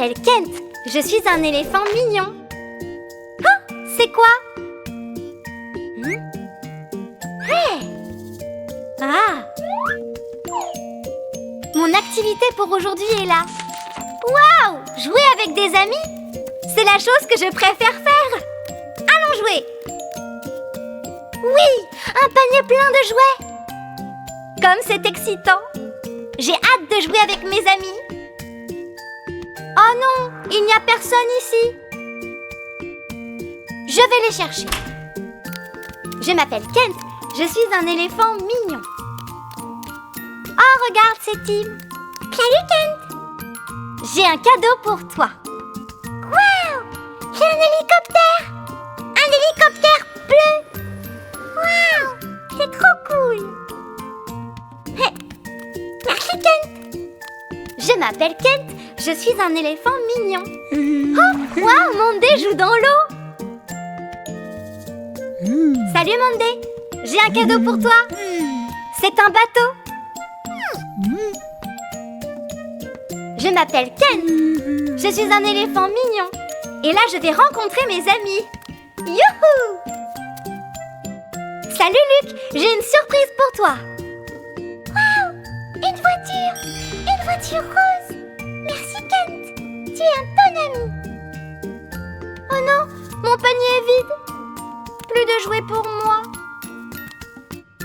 m'appelle Kent. Je suis un éléphant mignon. Oh, c'est quoi? Hey! Ah! Mon activité pour aujourd'hui est là. Waouh! Jouer avec des amis? C'est la chose que je préfère faire. Allons jouer! Oui! Un panier plein de jouets! Comme c'est excitant! J'ai hâte de jouer avec mes amis. Oh non! Il n'y a personne ici. Je vais les chercher. Je m'appelle Kent. Je suis un éléphant mignon. Oh, regarde, c'est Tim. Salut, Kent. J'ai un cadeau pour toi. Waouh! J'ai un hélicoptère. Un hélicoptère bleu. Waouh! C'est trop cool. Hey. Merci, Kent. Je m'appelle Kent. Je suis un éléphant mignon. Oh, waouh, Monday joue dans l'eau. Salut, Monday. J'ai un cadeau pour toi. C'est un bateau. Je m'appelle Kent. Je suis un éléphant mignon. Et là, je vais rencontrer mes amis. Youhou! Salut, Luc. J'ai une surprise pour toi. Waouh! Une voiture. Une voiture rose. Merci, Kent. Tu es un bon ami. Oh non, mon panier est vide. Plus de jouets pour moi.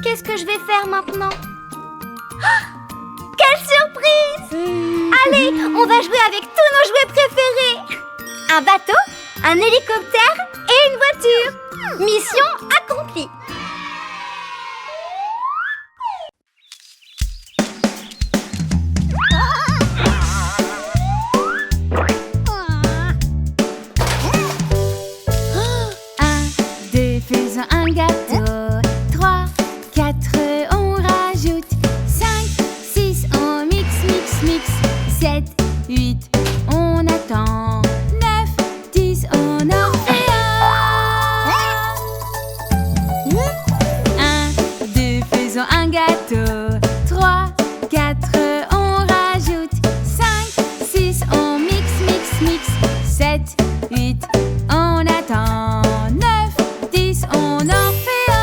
Qu'est-ce que je vais faire maintenant? Oh, quelle surprise! Allez, on va jouer avec tous nos jouets préférés. Un bateau, un hélicoptère et une voiture. Mission accomplie. Un gâteau, 3, 4, on rajoute 5, 6, on mix, mix, mix 7, 8, on attend 9, 10, on en fait un 2, faisons un gâteau 3, 4, on rajoute 5, 6, on mix, mix, mix 7, 8, on attend 9, 10, on en fait un.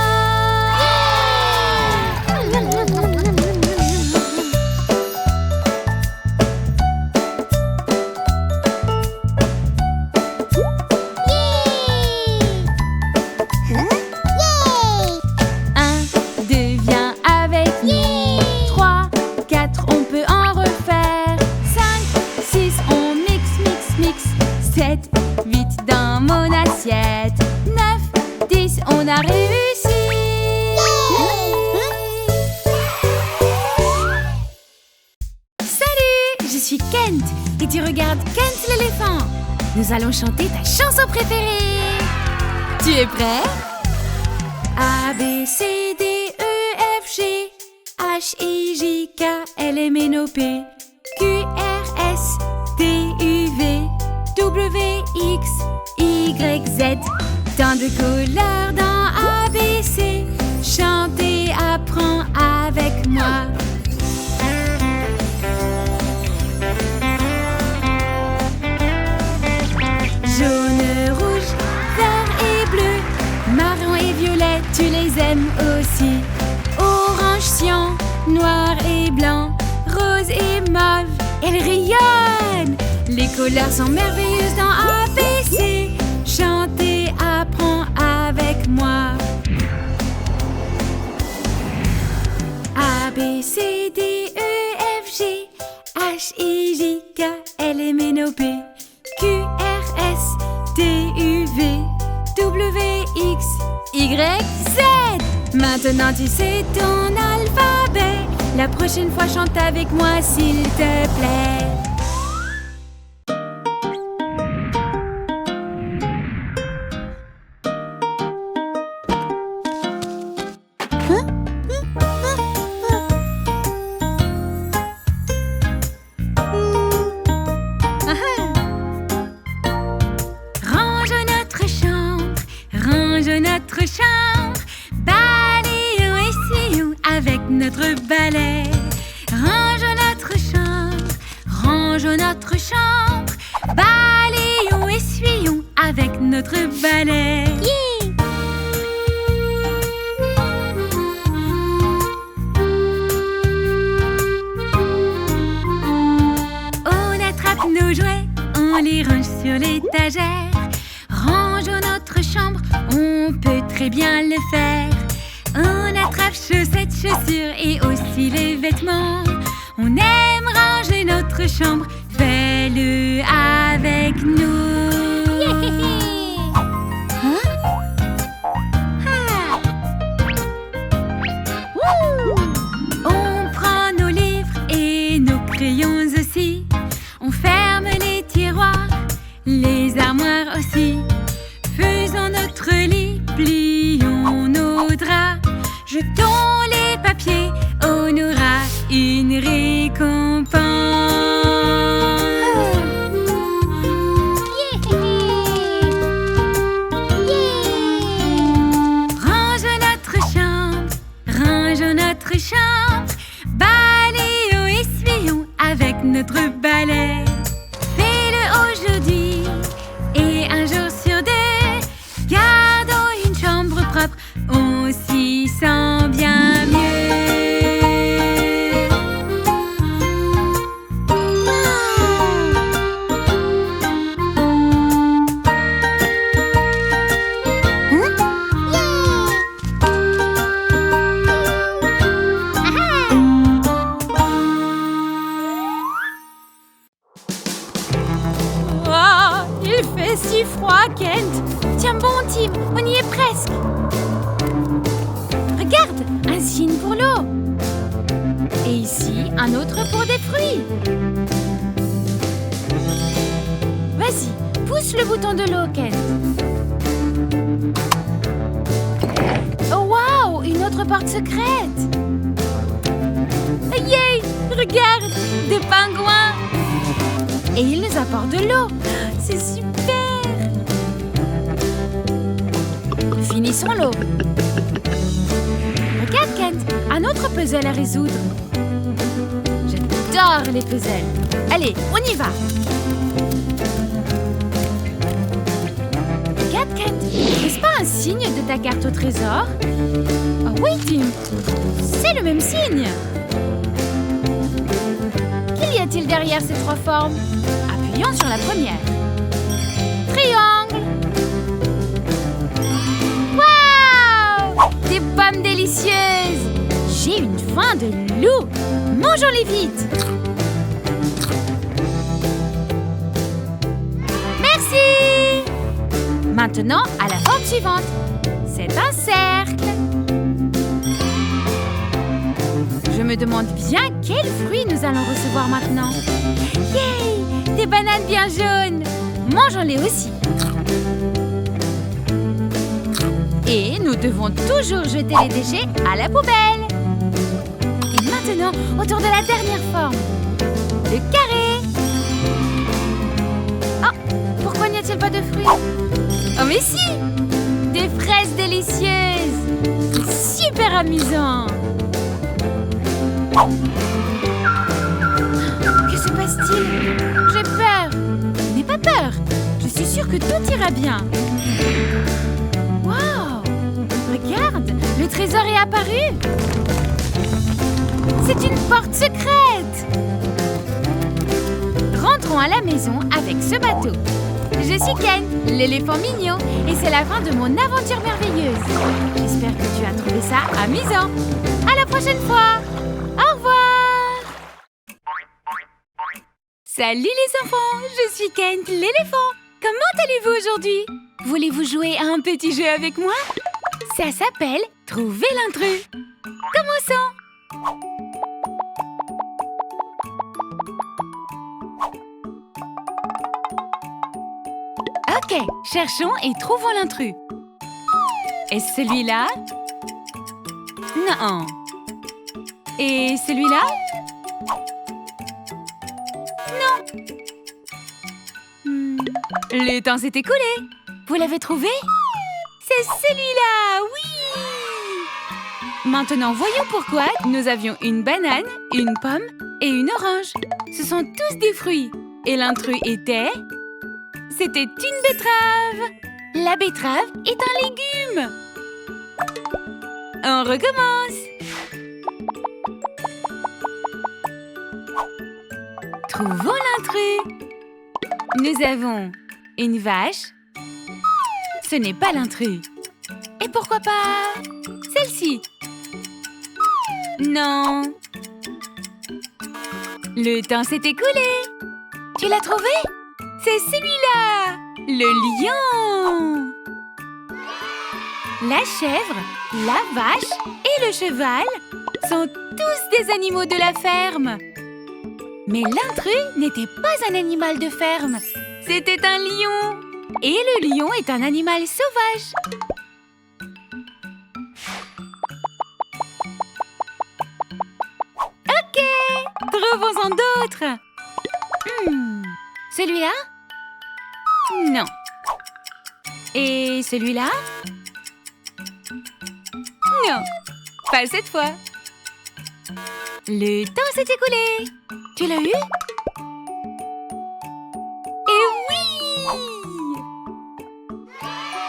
Un, deux, viens avec nous. 3, 4, on peut en refaire. 5, 6, on mix, mix, mix. 7, 8 dans mon assiette. 9, 10, on a réussi. Salut, je suis Kent et tu regardes Kent l'éléphant. Nous allons chanter ta chanson préférée. Tu es prêt? A, B, C, D, E, F, G H, I, J, K, L, M, N, O, P Q, R, S, T, U, V W, X, Y, Z. Tant de couleurs dans A, B, C. Chante et apprends avec moi. Jaune, rouge, vert et bleu, marron et violet, tu les aimes aussi. Orange, cyan, noir et blanc, rose et mauve, elles rayonnent. Les couleurs sont merveilleuses dans A, B, C. Chante et apprends avec moi. A, B, C, D, E, F, G H, I, J, K, L, M, N, O, P Q, R, S, T, U, V W, X, Y, Z. Maintenant tu sais ton alphabet. La prochaine fois chante avec moi s'il te plaît. Notre chambre, balayons, essuyons avec notre balai. Range notre chambre, Balayons, essuyons avec notre balai. Yeah! On attrape nos jouets, on les range sur l'étagère. Rangeons notre chambre, on peut très bien le faire. On attrape chaussettes, chaussures et aussi les vêtements. On aime ranger notre chambre, fais-le avec nous. Hein? Ah! Wouh! On prend nos livres et nos crayons aussi. On ferme les tiroirs, les armoires aussi. Faisons notre lit, plions nos draps. Jetons les papiers, on aura une récompense. Rangeons notre chambre, balayons, essuyons avec notre balai. Fais-le aujourd'hui et un jour sur deux, gardons une chambre propre, on s'y sent bien mieux. Il fait si froid, Kent. Tiens bon, Tim, on y est presque. Regarde, un signe pour l'eau. Et ici, un autre pour des fruits. Vas-y, pousse le bouton de l'eau, Kent. Oh, waouh, une autre porte secrète. Yay, regarde, des pingouins. Et ils nous apportent de l'eau. C'est super. Finissons l'eau. Regarde, Kent, un autre puzzle à résoudre. J'adore les puzzles. Allez, on y va. Regarde, Kent, n'est-ce pas un signe de ta carte au trésor? Oh oui, Tim, c'est le même signe. Qu'y a-t-il derrière ces trois formes? Appuyons sur la première. Triangle. Waouh! Des pommes délicieuses. J'ai une faim de loup. Mangeons-les vite. Merci. Maintenant, à la forme suivante. C'est un cercle. Je me demande bien quels fruits nous allons recevoir maintenant. Yay! Des bananes bien jaunes. Mangeons-les aussi. Et nous devons toujours jeter les déchets à la poubelle. Et maintenant, autour de la dernière forme. Le carré. Oh, pourquoi n'y a-t-il pas de fruits? Oh mais si! Des fraises délicieuses. C'est super amusant. Que se passe-t-il? J'ai peur. N'aie pas peur. Je suis sûre que tout ira bien. Waouh! Regarde, le trésor est apparu. C'est une porte secrète. Rentrons à la maison avec ce bateau. Je suis Ken, l'éléphant mignon, et c'est la fin de mon aventure merveilleuse. J'espère que tu as trouvé ça amusant. À la prochaine fois. Au revoir. Salut les enfants, je suis Kent, l'éléphant. Comment allez-vous aujourd'hui? Voulez-vous jouer à un petit jeu avec moi? Ça s'appelle Trouver l'intrus. Commençons. Ok, cherchons et trouvons l'intrus. Est-ce celui-là? Non. Et celui-là? Non. Le temps s'est écoulé. Vous l'avez trouvé? C'est celui-là, oui! Maintenant, voyons pourquoi nous avions une banane, une pomme et une orange. Ce sont tous des fruits. Et l'intrus était c'était une betterave. La betterave est un légume. On recommence. Trouvons l'intrus. Nous avons une vache. Ce n'est pas l'intrus. Et pourquoi pas celle-ci? Non. Le temps s'est écoulé. Tu l'as trouvé? C'est celui-là, le lion. La chèvre, la vache et le cheval sont tous des animaux de la ferme. Mais l'intrus n'était pas un animal de ferme. C'était un lion. Et le lion est un animal sauvage. Ok, trouvons-en d'autres. Celui-là? Non. Et celui-là? Non, pas cette fois. Le temps s'est écoulé. Tu l'as eu? Et oui!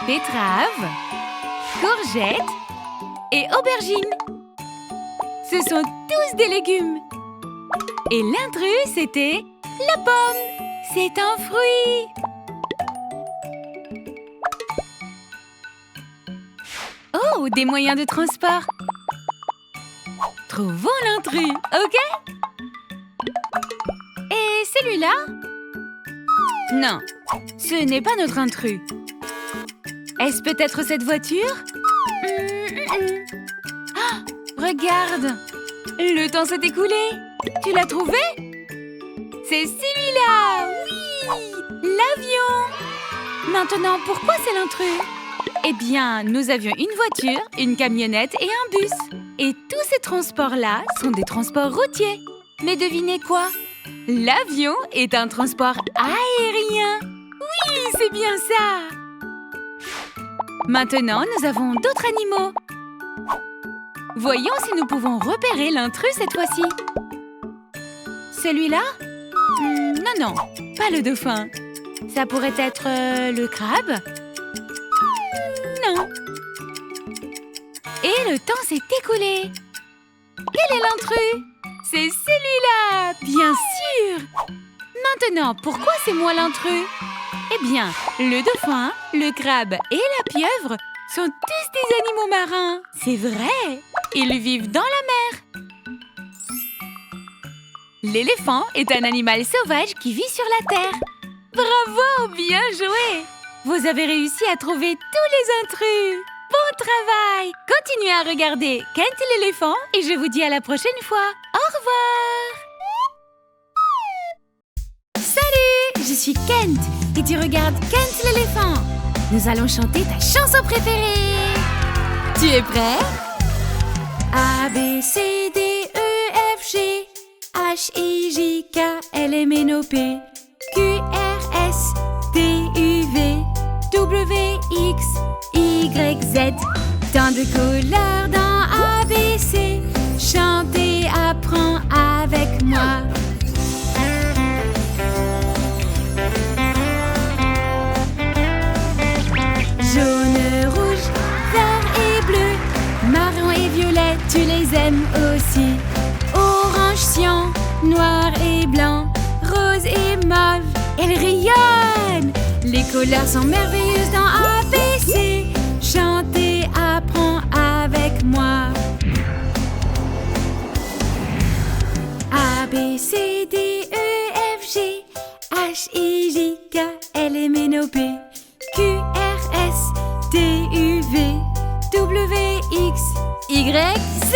Betterave, courgette et aubergine. Ce sont tous des légumes. Et l'intrus, c'était la pomme. C'est un fruit. Oh, des moyens de transport. Trouvons l'intrus, ok? Et celui-là? Non, ce n'est pas notre intrus. Est-ce peut-être cette voiture? Ah, regarde! Le temps s'est écoulé. Tu l'as trouvé? C'est celui-là! Oui! L'avion! Maintenant, pourquoi c'est l'intrus? Eh bien, nous avions une voiture, une camionnette et un bus. Et tous ces transports-là sont des transports routiers. Mais devinez quoi? L'avion est un transport aérien. Oui, c'est bien ça! Maintenant, nous avons d'autres animaux. Voyons si nous pouvons repérer l'intrus cette fois-ci. Celui-là? Non, pas le dauphin. Ça pourrait être le crabe? Non. Et le temps s'est écoulé. Quel est l'intrus? C'est celui-là, bien sûr. Maintenant, pourquoi c'est moi l'intrus? Eh bien, le dauphin, le crabe et la pieuvre sont tous des animaux marins. C'est vrai. Ils vivent dans la mer. L'éléphant est un animal sauvage qui vit sur la terre. Bravo, bien joué! Vous avez réussi à trouver tous les intrus. Bon travail! Continuez à regarder Kent l'éléphant et je vous dis à la prochaine fois. Au revoir! Salut! Je suis Kent et tu regardes Kent l'éléphant. Nous allons chanter ta chanson préférée. Tu es prêt? A, B, C, D, E, F, G, H, I, J, K, L, M, N, O, P, Q, R, S, T, U, V, W, X, Y, Z. Tant de couleurs dans A, B, C. Chantez, apprends avec moi. Jaune, rouge, vert et bleu, marron et violet, tu les aimes aussi. Orange, cyan, noir et blanc, rose et mauve, elles rayonnent. Les couleurs sont merveilleuses dans A, B, C. Chantez, apprends avec moi. A, B, C, D, E, F, G, H, I, J, K, L, M, N, O, P, Q, R, S, T, U, V, W, X, Y, Z.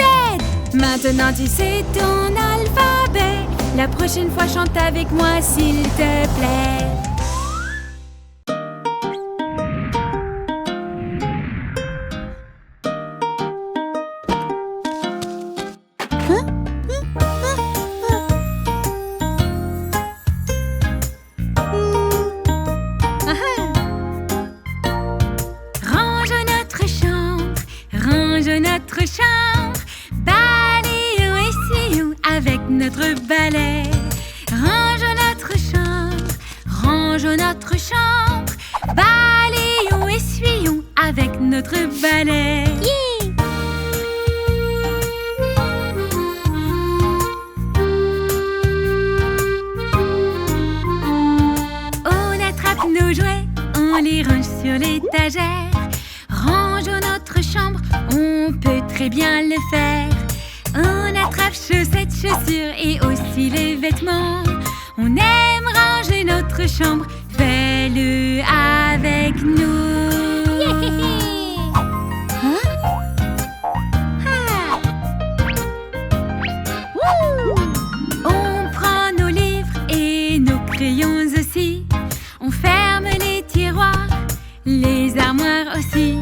Maintenant tu sais ton alphabet. La prochaine fois chante avec moi s'il te plaît. Notre chambre, balayons, essuyons avec notre balai. Range notre chambre, range Rangeons notre chambre, balayons, essuyons avec notre balai. Yeah! On attrape nos jouets, on les range sur l'étagère. Rangeons notre chambre, on peut très bien le faire. On attrape chaussettes, chaussures et aussi les vêtements. On aime ranger notre chambre, fais-le avec nous. Yeah! On prend nos livres et nos crayons aussi. On ferme les tiroirs, les armoires aussi.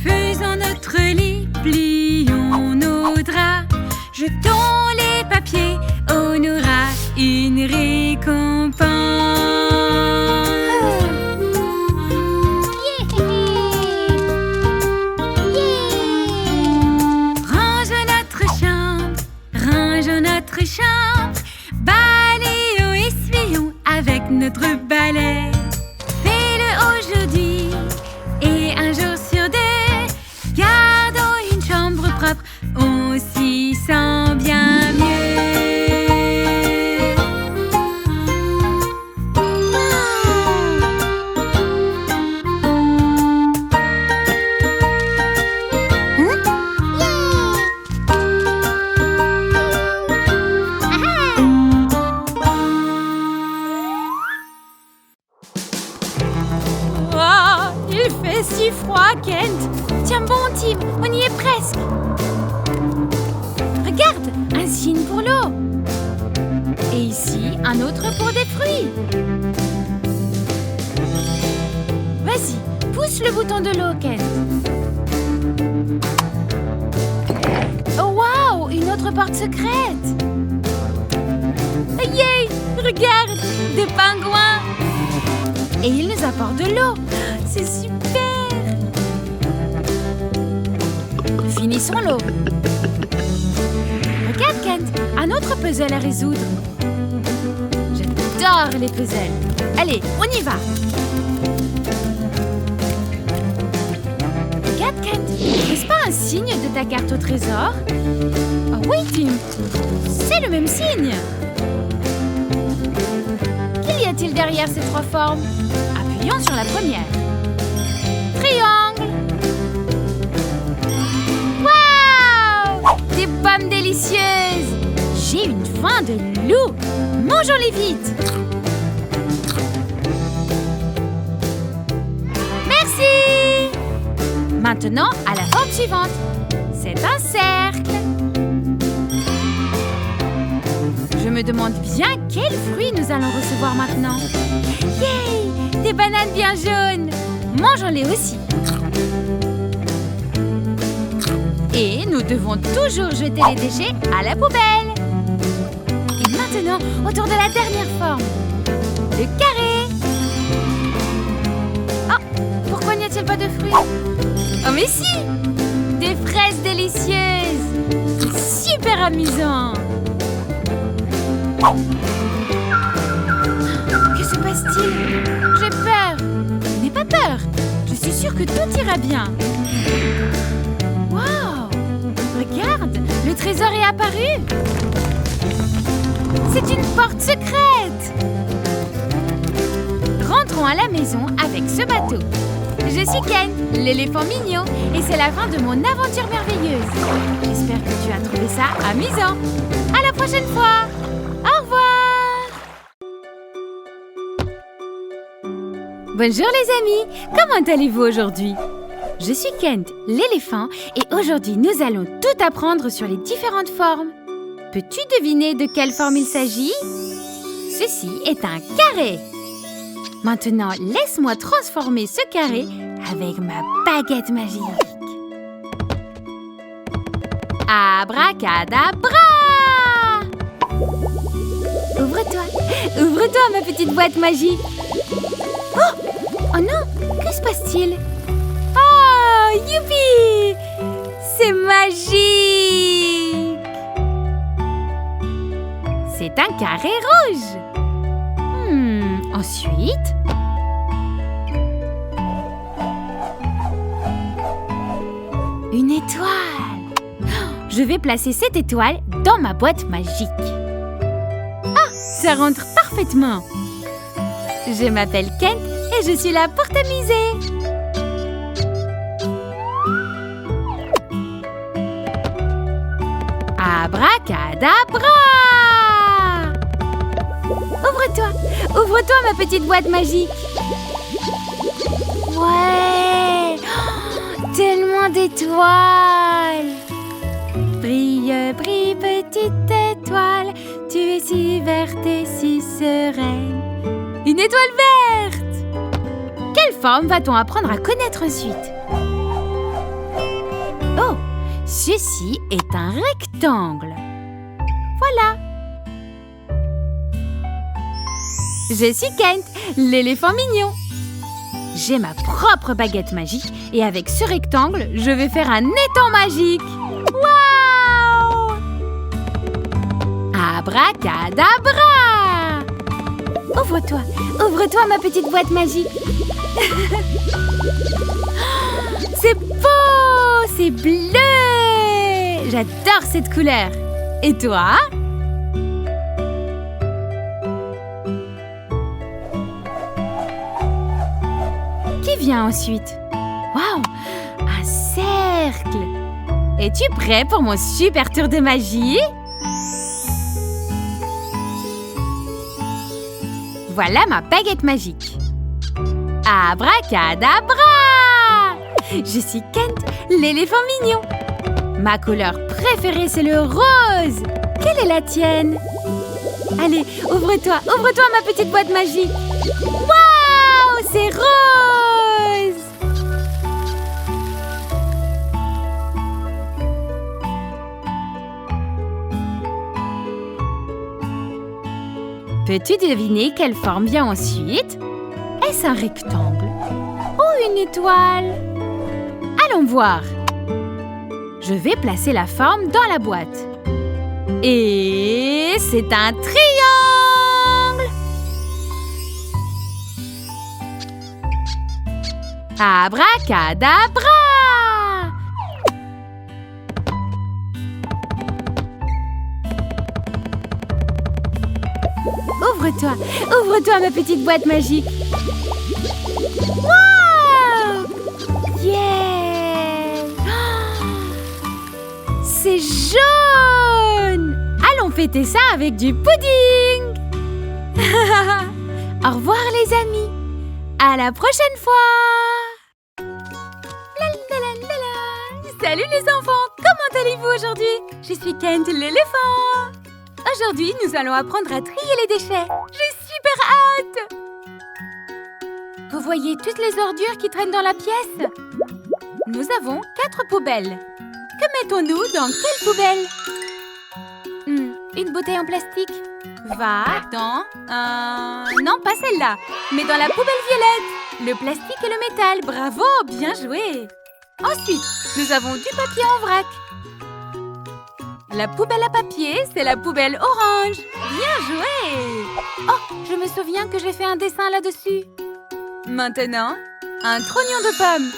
Faisons notre lit, plions nos draps. Jetons les papiers, on aura une récompense. Rangeons notre chambre, balayons, essuyons avec notre balai. Fais-le aujourd'hui et un jour sur deux, gardons une chambre propre, on s'y sent bien mieux. Il fait si froid, Kent. Tiens bon, Tim, on y est presque. Regarde, un signe pour l'eau. Et ici, un autre pour des fruits. Vas-y, pousse le bouton de l'eau, Kent. Oh, waouh, une autre porte secrète. Yay, regarde, des pingouins. Et ils nous apportent de l'eau. C'est super! Finissons l'eau. Regarde, Kent, un autre puzzle à résoudre. J'adore les puzzles. Allez, on y va. Regarde, Kent, n'est-ce pas un signe de ta carte au trésor? Oh oui, Tim, c'est le même signe. Qu'y a-t-il derrière ces trois formes? Appuyons sur la première. Triangle. Waouh! Des pommes délicieuses. J'ai une faim de loup. Mangeons-les vite. Merci. Maintenant, à la forme suivante. C'est un cercle. Je me demande bien quels fruits nous allons recevoir maintenant. Yay! Des bananes bien jaunes. Mangeons-les aussi. Et nous devons toujours jeter les déchets à la poubelle. Et maintenant, autour de la dernière forme. Le carré. Oh, pourquoi n'y a-t-il pas de fruits? Oh mais si! Des fraises délicieuses. C'est super amusant. Que se passe-t-il? J'ai peur. N'aie pas peur. Je suis sûre que tout ira bien. Waouh! Regarde, le trésor est apparu. C'est une porte secrète. Rentrons à la maison avec ce bateau. Je suis Ken, l'éléphant mignon, et c'est la fin de mon aventure merveilleuse. J'espère que tu as trouvé ça amusant. À la prochaine fois. Au revoir. Bonjour les amis, comment allez-vous aujourd'hui? Je suis Kent, l'éléphant, et aujourd'hui nous allons tout apprendre sur les différentes formes. Peux-tu deviner de quelle forme il s'agit? Ceci est un carré. Maintenant, laisse-moi transformer ce carré avec ma baguette magique. Abracadabra! Ouvre-toi, ouvre-toi ma petite boîte magique. Oh non, que se passe-t-il? Oh, youpi! C'est magique! C'est un carré rouge. Ensuite, Une étoile. Je vais placer cette étoile dans ma boîte magique. Ah, ça rentre parfaitement. Je m'appelle Kent et je suis là pour t'amuser. Abracadabra! Ouvre-toi ma petite boîte magique. Ouais, tellement d'étoiles. Brille, brille, petite étoile, tu es si verte et si sereine. Une étoile verte! Quelle forme va-t-on apprendre à connaître ensuite? Oh, ceci est un rectangle. Voilà. Je suis Kent, l'éléphant mignon. J'ai ma propre baguette magique et avec ce rectangle, je vais faire un étang magique. Waouh! Abracadabra! Ouvre-toi ma petite boîte magique. C'est beau, c'est bleu. J'adore cette couleur. Et toi? Qui vient ensuite? Waouh, un cercle. Es-tu prêt pour mon super tour de magie? Voilà ma baguette magique. Abracadabra! Je suis Kent, l'éléphant mignon. Ma couleur préférée, c'est le rose. Quelle est la tienne? Allez, ouvre-toi ma petite boîte magique. Waouh, c'est rose! Peux-tu deviner quelle forme vient ensuite? Est-ce un rectangle ou une étoile? Allons voir. Je vais placer la forme dans la boîte. Et c'est un triangle! Abracadabra! Ouvre-toi ma petite boîte magique. Wow! Yeah! C'est jaune! Allons fêter ça avec du pudding! Au revoir les amis! À la prochaine fois! La, la, la, la, la. Salut les enfants! Comment allez-vous aujourd'hui? Je suis Kent l'éléphant! Aujourd'hui, nous allons apprendre à trier les déchets. J'ai super hâte! Vous voyez toutes les ordures qui traînent dans la pièce? Nous avons 4 poubelles. Que mettons-nous dans quelle poubelle? Une bouteille en plastique va dans... Non, pas celle-là, mais dans la poubelle violette. Le plastique et le métal. Bravo, bien joué! Ensuite, nous avons du papier en vrac. La poubelle à papier, c'est la poubelle orange. Bien joué! Oh, je me souviens que j'ai fait un dessin là-dessus. Maintenant, un trognon de pomme.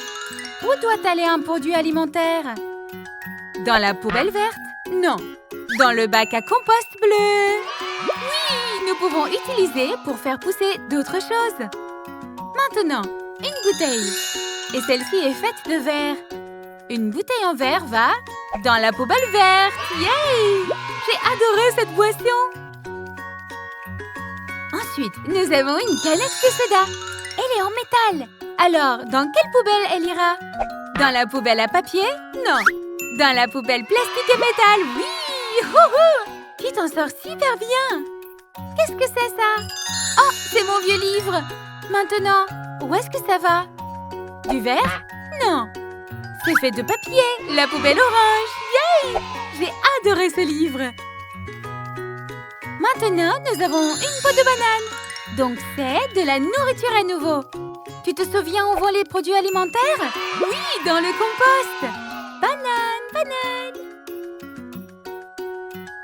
Où doit aller un produit alimentaire? Dans la poubelle verte? Non. Dans le bac à compost bleu. Oui, nous pouvons utiliser pour faire pousser d'autres choses. Maintenant, une bouteille. Et celle-ci est faite de verre. Une bouteille en verre va dans la poubelle verte. Yay! J'ai adoré cette boisson. Ensuite, nous avons une canette de soda. Elle est en métal. Alors, dans quelle poubelle elle ira? Dans la poubelle à papier? Non. Dans la poubelle plastique et métal? Oui! Houhou! Tu t'en sors super bien. Qu'est-ce que c'est ça? Oh, c'est mon vieux livre. Maintenant, où est-ce que ça va? Du verre? Non. C'est fait de papier, la poubelle orange. Yay! J'ai adoré ce livre. Maintenant, nous avons une peau de banane. Donc, c'est de la nourriture à nouveau. Tu te souviens où vont les produits alimentaires? Oui, dans le compost. Banane, banane.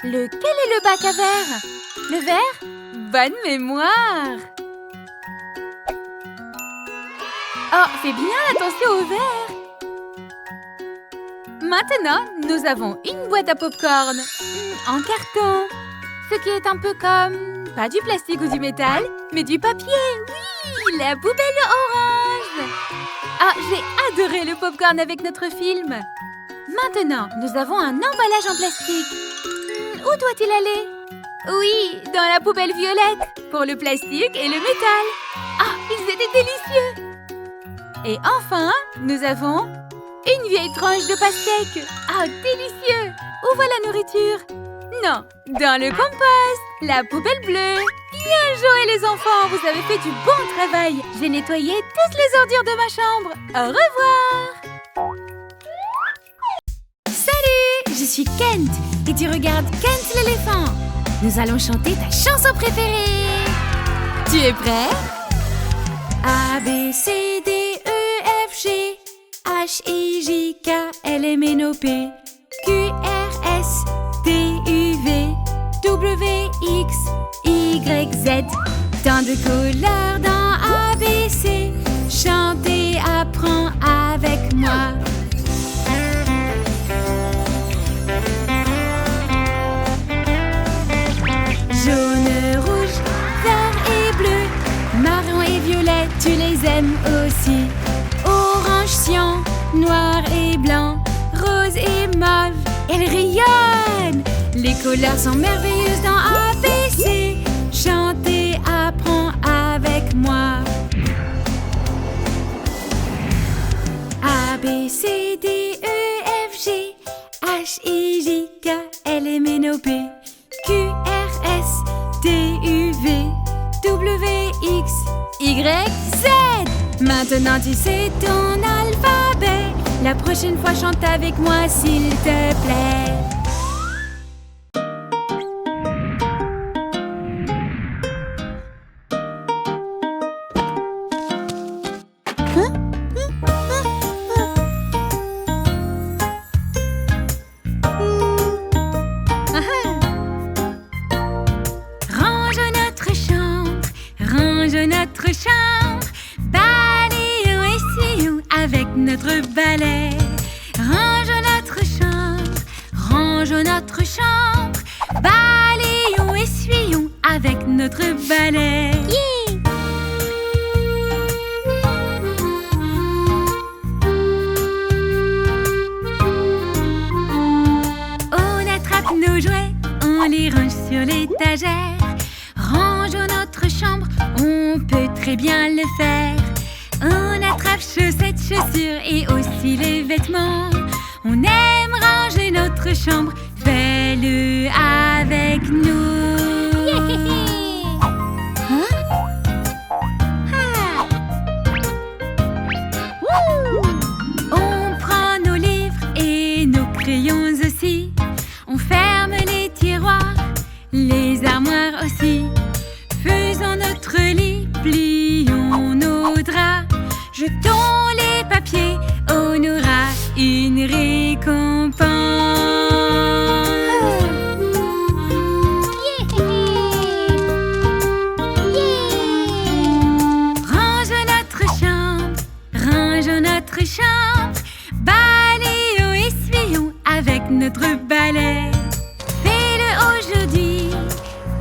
Lequel est le bac à verre? Le vert? Bonne mémoire. Oh, fais bien attention au verre. Maintenant, nous avons une boîte à popcorn en carton. Ce qui est un peu comme, pas du plastique ou du métal, mais du papier. Oui, la poubelle orange. Ah, j'ai adoré le popcorn avec notre film. Maintenant, nous avons un emballage en plastique. Où doit-il aller? Oui, dans la poubelle violette, pour le plastique et le métal. Ah, ils étaient délicieux. Et enfin, nous avons une vieille tranche de pastèque. Ah, délicieux. Où va la nourriture? Non, dans le compost, la poubelle bleue. Bien joué les enfants, vous avez fait du bon travail. J'ai nettoyé toutes les ordures de ma chambre. Au revoir. Salut, je suis Kent et tu regardes Kent l'éléphant. Nous allons chanter ta chanson préférée. Tu es prêt? A, B, C, D, E, F, G, H, I, J, K, L, M, N, O, P, Q, R, S, T, U, V, W, X, Y, Z. Tant de couleurs dans A, B, C. Chantez, apprends avec moi. Jaune, rouge, vert et bleu, marron et violet, tu les aimes aussi. Orange, cyan, noir et blanc, rose et mauve, elles rayonnent. Les couleurs sont merveilleuses dans A, B, C. Chantez, apprends avec moi. A, B, C, D, E, F, G, H, I, J, K, L, M, N, O, P, Q, R, S, T, U, V, W, X, Y, Z. Maintenant tu sais ton alphabet. La prochaine fois chante avec moi s'il te plaît. Notre chambre, balayons, essuyons avec notre balai. Range notre chambre, balayons, essuyons avec notre balai. Yeah! On attrape nos jouets, on les range sur l'étagère. Rangeons notre chambre, on peut très bien le faire. On attrape chaussettes, chaussures et aussi les vêtements. On aime ranger notre chambre, fais-le avec nous. Hein? On prend nos livres et nos crayons aussi. On ferme les tiroirs, les armoires aussi. Faisons notre lit, plions nos draps. Jetons les papiers, on aura une récompense. Range notre chambre, balayons, essuyons avec notre balai. Fais-le aujourd'hui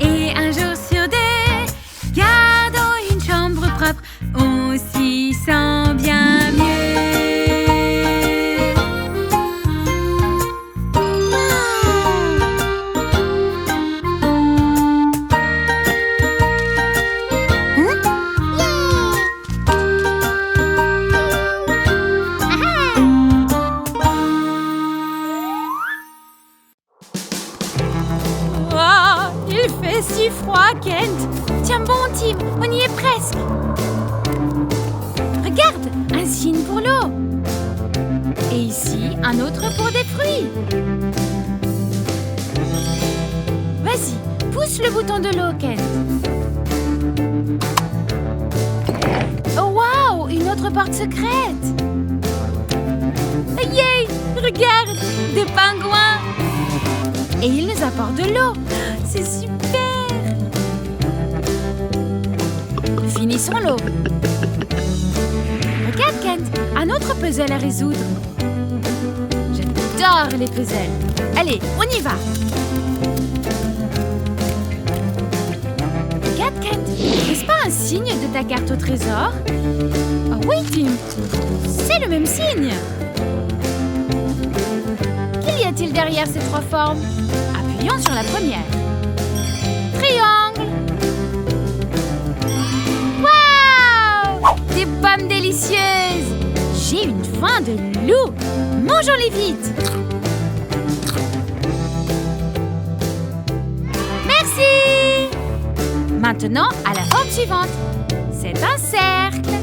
et un jour sur deux, gardons une chambre propre, on s'y sent bien mieux. Il fait si froid, Kent. Tiens bon, Tim, on y est presque. Regarde, un signe pour l'eau. Et ici, un autre pour des fruits. Vas-y, pousse le bouton de l'eau, Kent. Oh, waouh, une autre porte secrète. Yay, regarde, des pingouins. Et ils nous apportent de l'eau. C'est super. Finissons l'eau. Regarde, Kent, un autre puzzle à résoudre. J'adore J'adore les puzzles. Allez, on y va. Regarde, Kent. N'est-ce pas un signe de ta carte au trésor? Oh oui, Tim. C'est le même signe. Qu'y a-t-il derrière ces trois formes? Appuyons sur la première. Triangle. Waouh! Des pommes délicieuses. J'ai une faim de loup. Mangeons-les vite. Merci. Maintenant, à la forme suivante. C'est un cercle.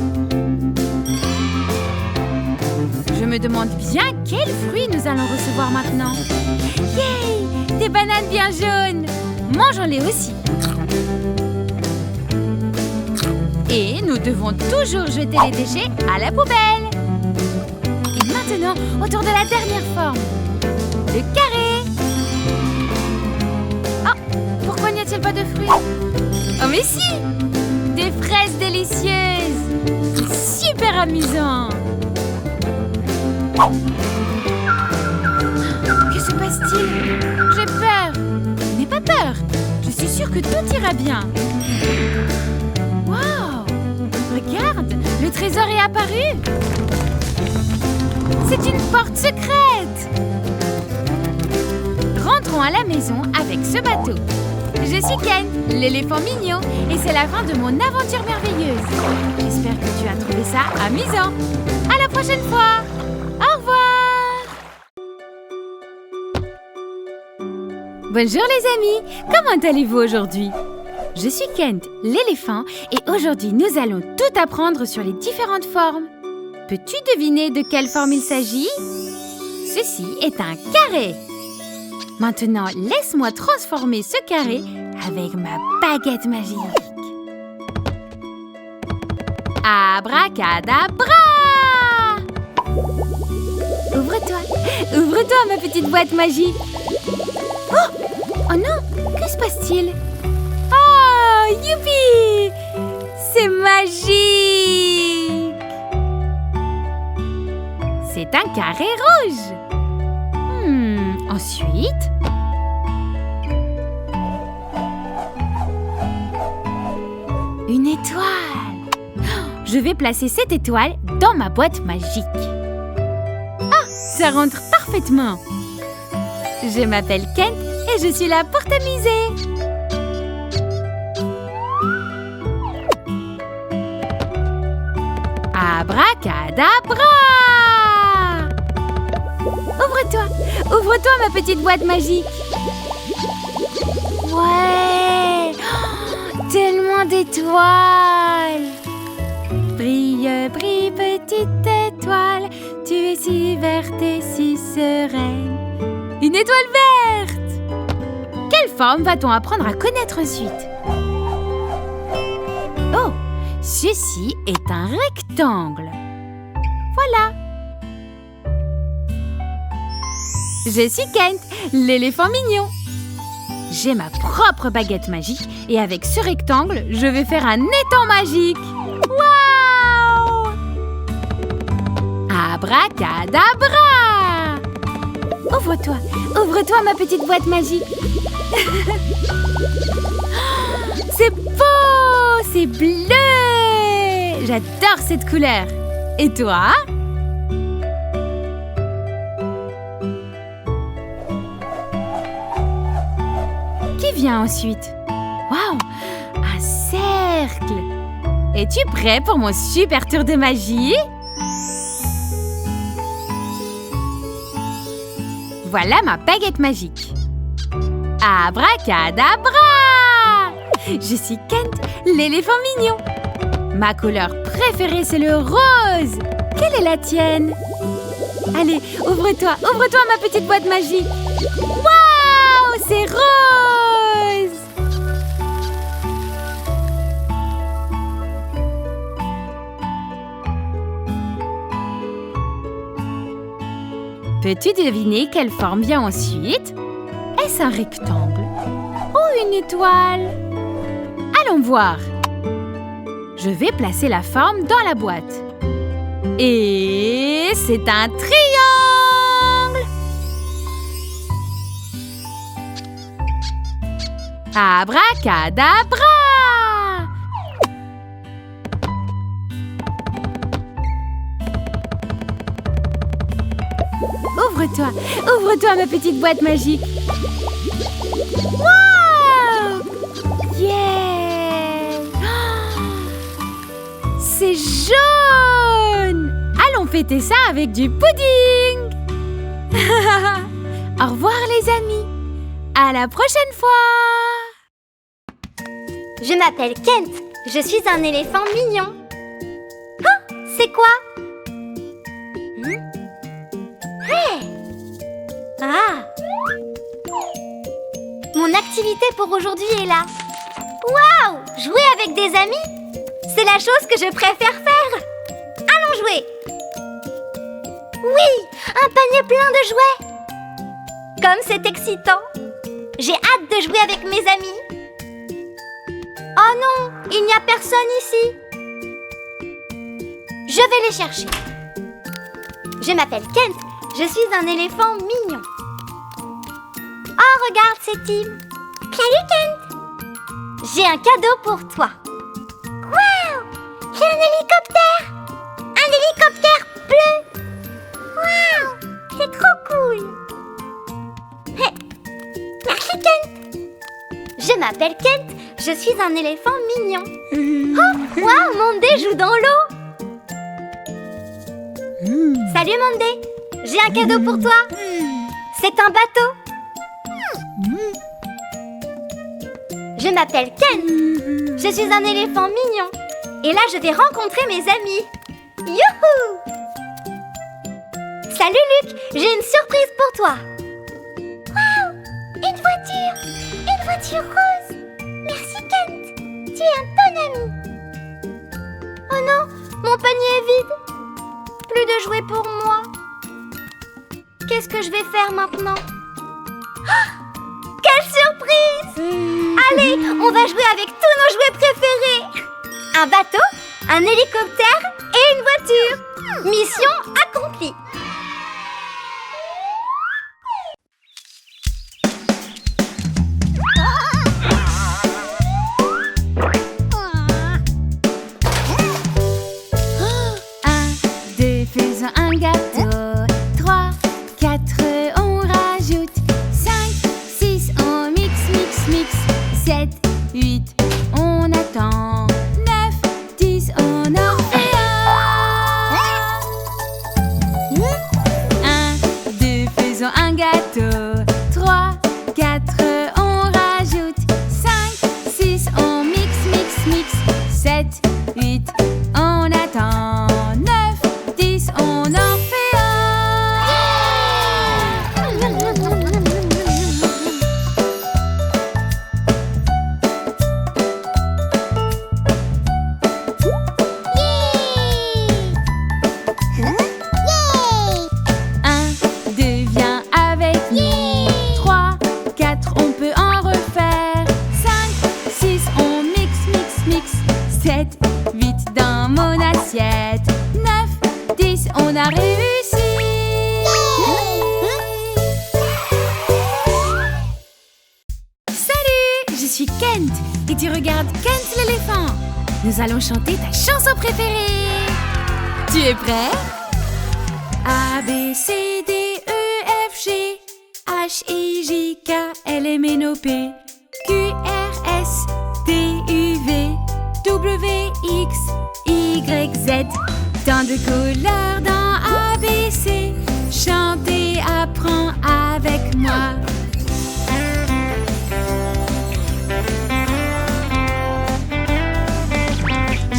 Je me demande bien quels fruits nous allons recevoir maintenant. Yay! Des bananes bien jaunes. Mangeons-les aussi. Et nous devons toujours jeter les déchets à la poubelle. Et maintenant, autour de la dernière forme. Le carré. Oh, pourquoi n'y a-t-il pas de fruits? Oh mais si! Des fraises délicieuses. C'est super amusant. Que se passe-t-il? J'ai peur. N'aie pas peur. Je suis sûre que tout ira bien. Waouh! Regarde, le trésor est apparu. C'est une porte secrète. Rentrons à la maison avec ce bateau. Je suis Ken, l'éléphant mignon, et c'est la fin de mon aventure merveilleuse. J'espère que tu as trouvé ça amusant. À la prochaine fois. Au revoir. Bonjour les amis, comment allez-vous aujourd'hui? Je suis Kent, l'éléphant, et aujourd'hui nous allons tout apprendre sur les différentes formes. Peux-tu deviner de quelle forme il s'agit? Ceci est un carré. Maintenant, laisse-moi transformer ce carré avec ma baguette magique. Abracadabra! Ouvre-toi, ouvre-toi ma petite boîte magique. Oh non, que se passe-t-il? Oh, youpi! C'est magique! C'est un carré rouge. Ensuite... une étoile. Je vais placer cette étoile dans ma boîte magique. Ah, ça rentre parfaitement. Je m'appelle Kent et je suis là pour t'amuser. Abracadabra! Ouvre-toi, ouvre-toi ma petite boîte magique. Ouais, oh, tellement d'étoiles. Brille, brille petite étoile, tu es si verte et si sereine. Une étoile verte! Quelle forme va-t-on apprendre à connaître ensuite? Oh, ceci est un rectangle. Voilà. Je suis Kent, l'éléphant mignon. J'ai ma propre baguette magique et avec ce rectangle, je vais faire un étang magique. Waouh! Abracadabra! Ouvre-toi, ouvre-toi ma petite boîte magique. C'est beau, c'est bleu. J'adore cette couleur. Et toi? Qui vient ensuite? Waouh, un cercle. Es-tu prêt pour mon super tour de magie? Voilà ma baguette magique. Abracadabra! Je suis Kent, l'éléphant mignon. Ma couleur préférée, c'est le rose. Quelle est la tienne? Allez, ouvre-toi, ouvre-toi ma petite boîte magique. Waouh, c'est rose! Peux-tu deviner quelle forme vient ensuite? Est-ce un rectangle ou une étoile? Allons voir. Je vais placer la forme dans la boîte. Et c'est un triangle! Abracadabra! Ouvre-toi ma petite boîte magique. Wow! Yeah! C'est jaune! Allons fêter ça avec du pudding! Au revoir les amis! À la prochaine fois! Je m'appelle Kent. Je suis un éléphant mignon. Oh, c'est quoi? Hey! Ah! Mon activité pour aujourd'hui est là. Waouh! Jouer avec des amis? C'est la chose que je préfère faire. Allons jouer! Oui! Un panier plein de jouets! Comme c'est excitant! J'ai hâte de jouer avec mes amis. Oh non! Il n'y a personne ici. Je vais les chercher. Je m'appelle Kent. Je suis un éléphant mignon. Oh, regarde, c'est Tim. Salut, Kent. J'ai un cadeau pour toi. Waouh! J'ai un hélicoptère. Un hélicoptère bleu. Waouh! C'est trop cool. Hey. Merci, Kent. Je m'appelle Kent. Je suis un éléphant mignon. Oh, waouh, Monday joue dans l'eau. Salut, Monday. J'ai un cadeau pour toi. C'est un bateau. Je m'appelle Kent. Je suis un éléphant mignon. Et là, je vais rencontrer mes amis. Youhou! Salut, Luc. J'ai une surprise pour toi. Waouh! Une voiture. Une voiture rose. Merci, Kent. Tu es un bon ami. Oh non, mon panier est vide. Plus de jouets pour moi. Qu'est-ce que je vais faire maintenant? Oh, quelle surprise! Allez, on va jouer avec tous nos jouets préférés. Un bateau, un hélicoptère et une voiture. Mission accomplie. Un gâteau, 3, 4, on rajoute 5, 6, on mix, mix, mix 7, 8, on attend 9, 10, on en fait un 2, faisons un gâteau 3, 4, on rajoute 5, 6, on mix, mix, mix 7, 8, on attend 9, 10, on en fait un. Un, deux, viens avec nous. 3, 4, on peut en refaire. 5, 6, on mix, mix, mix. 7, 8 dans mon assiette. 9, 10, on a réussi. Salut, je suis Kent et tu regardes Kent l'éléphant. Nous allons chanter ta chanson préférée. Tu es prêt? A, B, C, D, E, F, G H, I, J, K, L, M, N, O, P Q, R, S, T, U, V W, X, Y, Z. Tant de couleurs dans A, B, C. Chantez, apprends avec moi.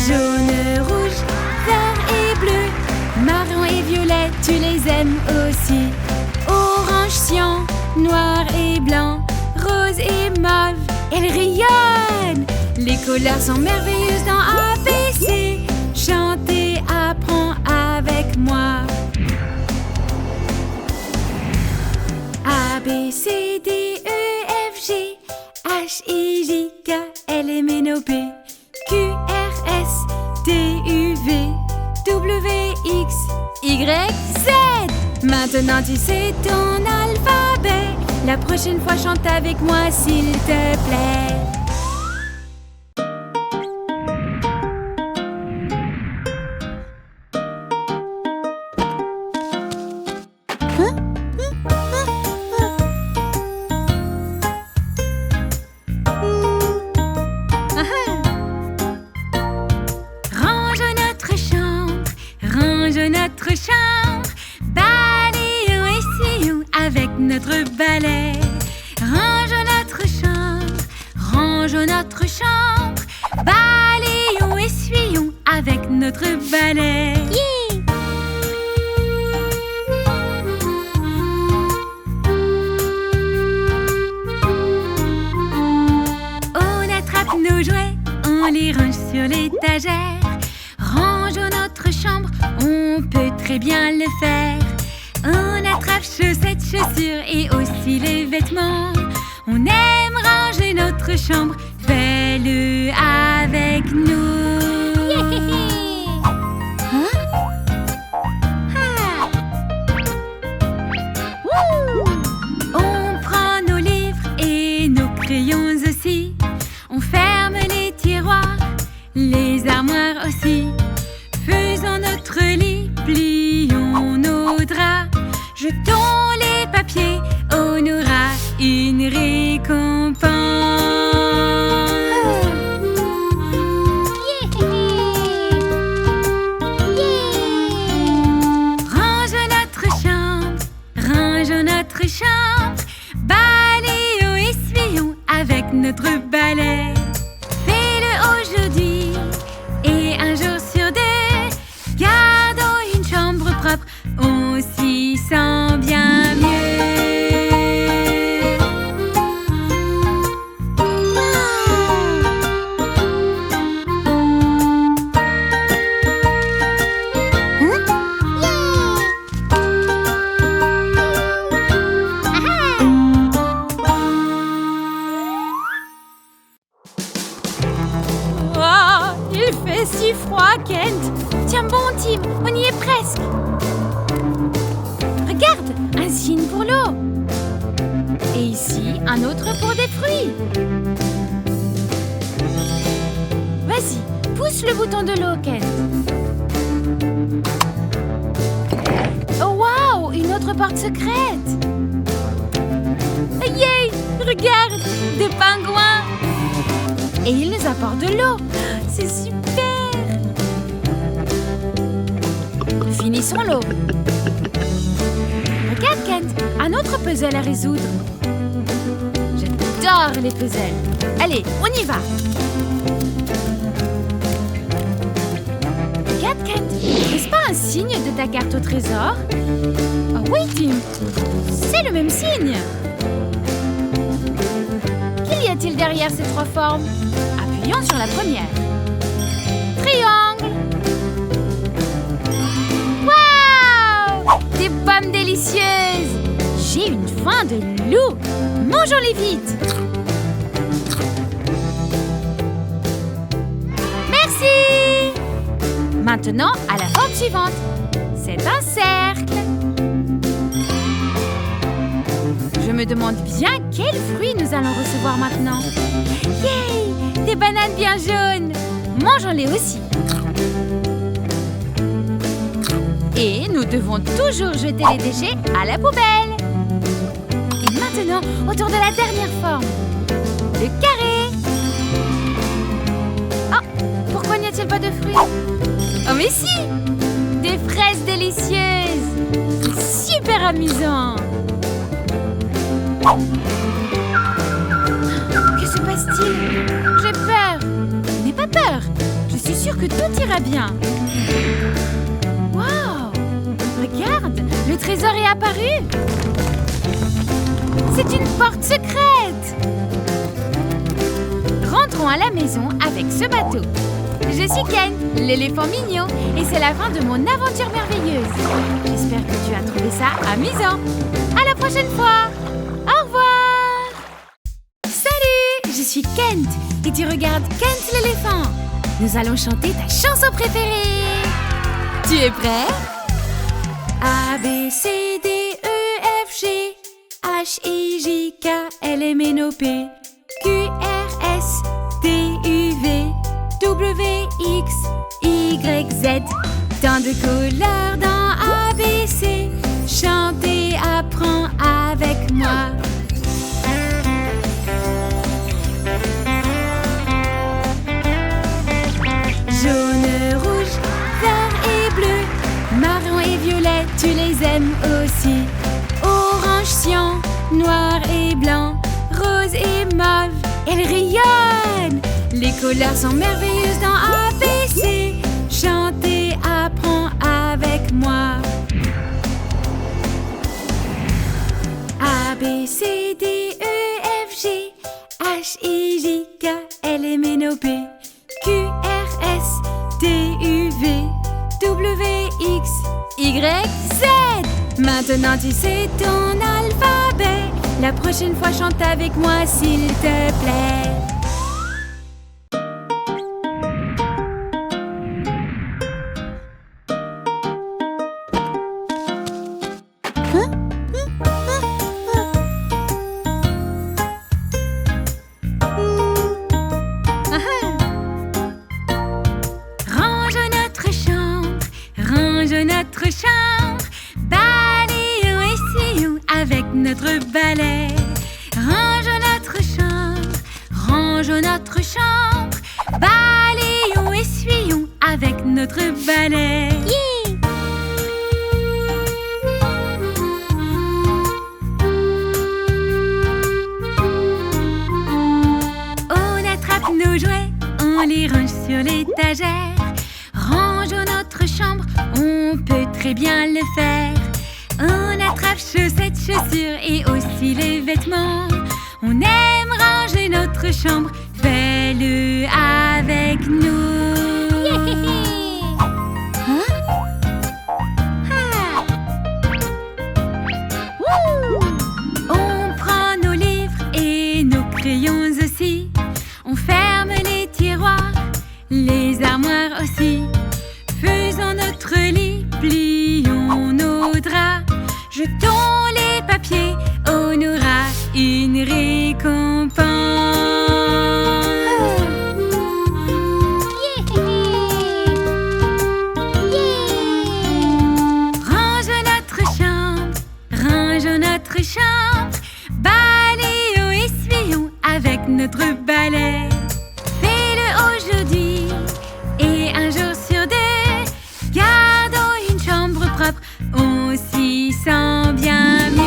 Jaune, rouge, vert et bleu, marron et violet, tu les aimes aussi. Orange, cyan, noir et blanc, rose et mauve, elles rayonnent. Les couleurs sont merveilleuses dans A, B, C. Chantez, apprends avec moi. A, B, C, D, E, F, G H, I, J, K, L, M, N, O, P Q, R, S, T, U, V W, X, Y, Z. Maintenant tu sais ton alphabet. La prochaine fois, chante avec moi, s'il te plaît. Notre chambre, balayons, essuyons avec notre balai. Rangeons notre chambre, balayons, essuyons avec notre balai. Yeah! On attrape nos jouets, on les range sur l'étagère. Rangeons notre chambre, on peut très bien le faire. On attrape chaussettes, chaussures et aussi les vêtements. On aime ranger notre chambre, fais-le avec nous. On prend nos livres et nos crayons aussi. On ferme les tiroirs, les armoires aussi. Faisons notre lit, plions nos draps. Jetons les papiers, on aura une récompense. Rangeons notre chambre, balayons, essuyons avec notre balai. Fais-le aujourd'hui et un jour sur deux, gardons une chambre propre, on s'y sent bien mieux. Il fait si froid, Kent. Tiens bon, Tim, on y est presque. Regarde, un signe pour l'eau. Et ici, un autre pour des fruits. Vas-y, pousse le bouton de l'eau, Kent. Oh, waouh, une autre porte secrète. Yay, regarde, des pingouins. Et ils nous apportent de l'eau. C'est super. Finissons l'eau. Regarde, Kent, un autre puzzle à résoudre. J'adore les puzzles. Allez, on y va. Regarde, Kent, n'est-ce pas un signe de ta carte au trésor? Oh oui, Tim, c'est le même signe. Qu'y a-t-il derrière ces trois formes? Appuyons sur la première. Triangle. Waouh! Des pommes délicieuses. J'ai une faim de loup. Mangeons-les vite. Merci. Maintenant, à la forme suivante. C'est un cercle. Je me demande bien quels fruits nous allons recevoir maintenant. Yay! Des bananes bien jaunes. Mangeons-les aussi. Et nous devons toujours jeter les déchets à la poubelle. Et maintenant, autour de la dernière forme. Le carré. Oh, pourquoi n'y a-t-il pas de fruits? Oh mais si! Des fraises délicieuses. C'est super amusant. Que se passe-t-il? J'ai peur. N'aie pas peur. Je suis sûre que tout ira bien. Waouh! Regarde, le trésor est apparu. C'est une porte secrète. Rentrons à la maison avec ce bateau. Je suis Ken, l'éléphant mignon, et c'est la fin de mon aventure merveilleuse. J'espère que tu as trouvé ça amusant. À la prochaine fois. Au revoir. Salut, je suis Kent et tu regardes Kent l'éléphant. Nous allons chanter ta chanson préférée. Tu es prêt? A, B, C, D, E, F, G, H-I-J-K-L-M-N-O-P Q-R-S-T-U-V-W-X-Y-Z. Tant de couleurs dans ABC. Chantez, apprends avec moi. Jaune, rouge, vert et bleu, marron et violet, tu les aimes aussi. Orange, cyan, noir et blanc, rose et mauve, elles rayonnent. Les couleurs sont merveilleuses dans ABC. Chantez, apprends avec moi. A, B, C, D, E, F, G, H, I, J, K, L, M, N, O, P, Q, R, S, T, U, V, W, X, Y, Z. Maintenant tu sais ton alphabet. La prochaine fois chante avec moi s'il te plaît. Notre chambre, balayons, essuyons avec notre balai. Range notre chambre, balayons, essuyons avec notre balai. Yeah! On attrape nos jouets, on les range sur l'étagère. Rangeons notre chambre, on peut très bien le faire. On attrape chaussettes, chaussures et aussi les vêtements. On aime ranger notre chambre, fais-le avec nous. Hein? Ah! Wouh! On prend nos livres et nos crayons aussi. On ferme les tiroirs, les armoires aussi. Faisons notre lit, plions nos draps. Jetons les papiers, on aura une récompense. Rangeons notre chambre, balayons, essuyons avec notre balai. Fais-le aujourd'hui et un jour sur deux, gardons une chambre propre, on s'y sent bien mieux.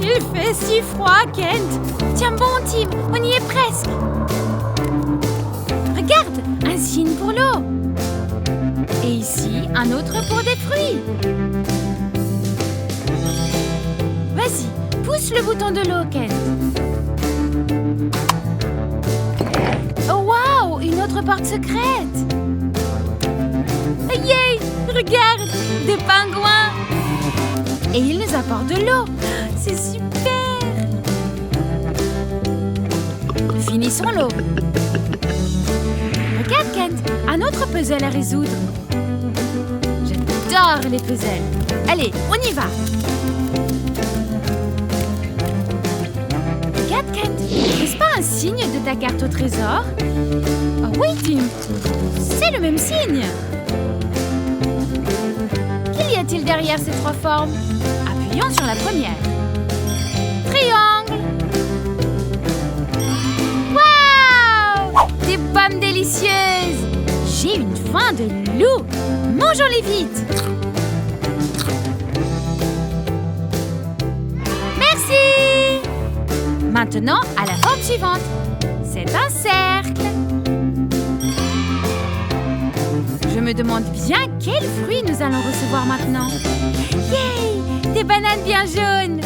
Il fait si froid, Kent. Tiens bon, Tim, on y est presque. Regarde, un signe pour l'eau. Et ici, un autre pour des fruits. Vas-y, pousse le bouton de l'eau, Kent. Oh, waouh, une autre porte secrète. Yay, regarde, des pingouins. Et ils nous apportent de l'eau. C'est super. Finissons l'eau. Regarde, Kent, un autre puzzle à résoudre. J'adore les puzzles. Allez, on y va. Regarde, Kent, n'est-ce pas un signe de ta carte au trésor? Oh oui, Tim, c'est le même signe. Qu'y a-t-il derrière ces trois formes? Appuyons sur la première. Triangle. Waouh! Des pommes délicieuses. J'ai une faim de loup. Mangeons-les vite. Merci. Maintenant, à la forme suivante. C'est un cercle. Je me demande bien quels fruits nous allons recevoir maintenant. Yay! Des bananes bien jaunes.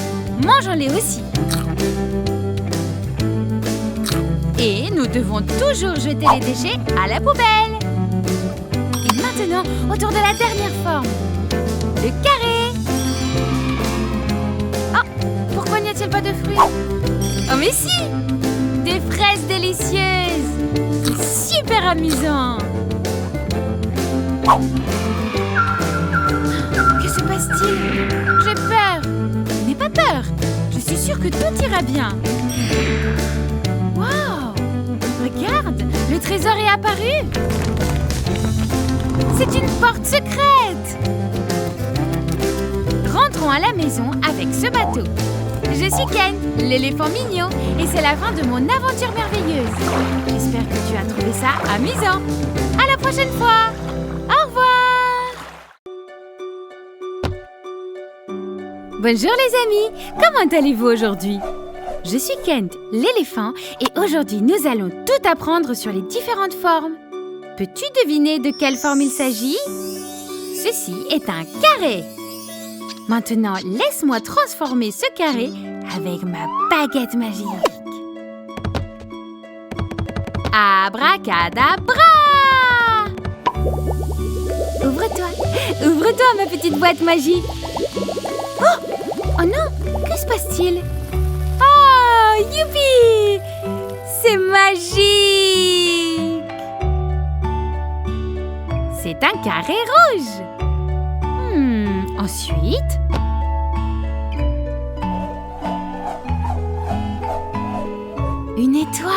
Mangeons-les aussi. Et nous devons toujours jeter les déchets à la poubelle. Et maintenant autour de la dernière forme. Le carré. Oh, pourquoi n'y a-t-il pas de fruits? Oh mais si! Des fraises délicieuses! C'est super amusant! Que se passe-t-il? J'ai peur! N'aie pas peur! Je suis sûre que tout ira bien! Waouh! Regarde! Le trésor est apparu! C'est une porte secrète! Rentrons à la maison avec ce bateau. Je suis Ken, l'éléphant mignon, et c'est la fin de mon aventure merveilleuse. J'espère que tu as trouvé ça amusant. À la prochaine fois. Au revoir. Bonjour les amis, comment allez-vous aujourd'hui? Je suis Kent, l'éléphant, et aujourd'hui nous allons tout apprendre sur les différentes formes. Peux-tu deviner de quelle forme il s'agit? Ceci est un carré. Maintenant, laisse-moi transformer ce carré avec ma baguette magique. Abracadabra! Ouvre-toi, ma petite boîte magique. Oh non, que se passe-t-il? Oh, youpi! C'est magique! C'est un carré rouge. Ensuite, une étoile.